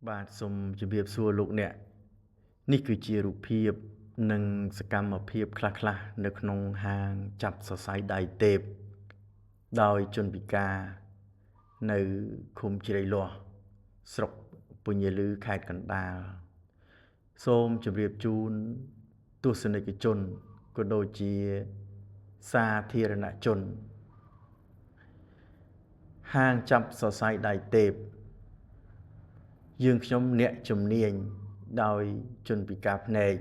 បាទសូមជម្រាបសួរលោកអ្នកនេះគឺជារូបភាពនិងសកម្មភាពខ្លះៗនៅក្នុងហាងចាប់សរសៃដៃទេពដោយជនពិការនៅឃុំជ្រៃលាស់ស្រុកពញាឮខេត្តកណ្ដាលសូមជម្រាបជូនទស្សនិកជនក៏ដូចជាសាធារណជនហាងចាប់សរសៃដៃទេពយើងខ្ញុំអ្នកជំនាញដោយជនពិការភ្នែក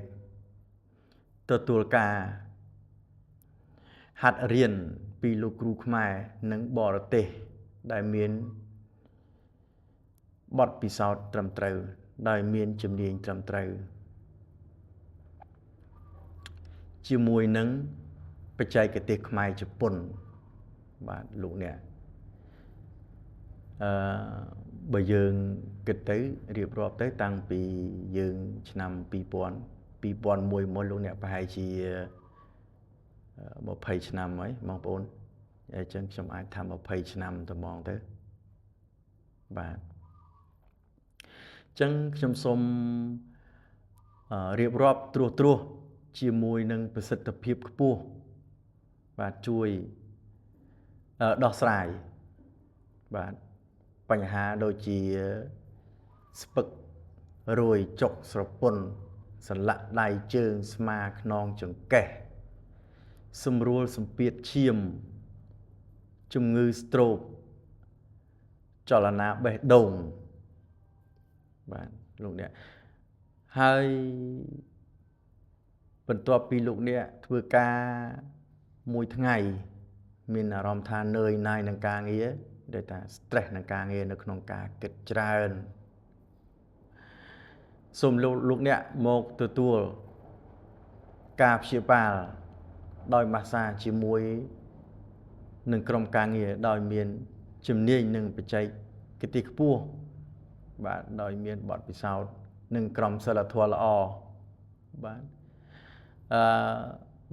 ទទួលការហាត់រៀនពីលោកគ្រូខ្មែរនិងបរទេសដែលមានបទពិសោធន៍ត្រឹមត្រូវដោយមានជំនាញត្រឹមត្រូវជាមួយនឹងបច្ចេកទេសខ្មែរជប៉ុនបាទលោកអ្នកបើយើងគិតទៅរៀបរាប់ទៅតាំងពីយើងឆ្នាំ2001មកលោកអ្នកប្រហែលជា20ឆ្នាំហើយបងប្អូនអញ្ចឹងខ្ញុំអាចថា20ឆ្នាំត្មងទៅបាទអញ្ចឹងខ្ញុំសូមរៀបរាប់ត្រួសជាមួយនឹងប្រសិទ្ធភាពខ្ពស់បាទជួយដោះស្រាយបាទបញ្ហាដូចជាស្ពឹករួយចុកស្រពន់សន្លាក់ដៃជើងស្មាខ្នងចង្កេះសម្រួលសម្ពាធឈាមជំងឺស្ទ្រូកចលនាបេះដូងបាទលោកអ្នកហើយបន្ទាប់ពីលោកអ្នកធ្វើការមួយថ្ងៃមានអារម្មណ៍ថានឿយណាយនឹងការងារដែលថា stress នឹងការងារនៅក្នុងការគិតច្រើនសូមលោកអ្នកមកទទួលការព្យាបាលដោយម៉ាស្សាជាមួយនឹងក្រុមការងារដោយមានជំនាញនិងបច្ចេកទេសខ្ពស់បាទដោយមានបទពិសោធន៍និងក្រុមសិលធម៌ល្អបាទ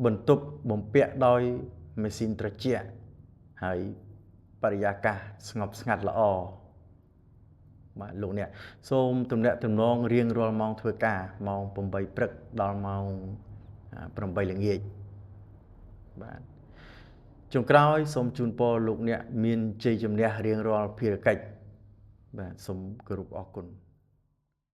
បន្ទប់បំពាក់ដោយម៉ាស៊ីនត្រជាក់ហើយបរិយាកាសស្ងប់ស្ងាត់ល្អបាទលោកអ្នកសូមទំនាក់ទំនងរៀងរាល់ម៉ោងធ្វើការម៉ោង8ព្រឹកដល់ម៉ោង8ល្ងាចបាទចុងក្រោយសូមជូនពរលោកអ្នកមានជ័យជំនះរៀងរាល់ភារកិច្ចបាទសូមគោរពអរគុណ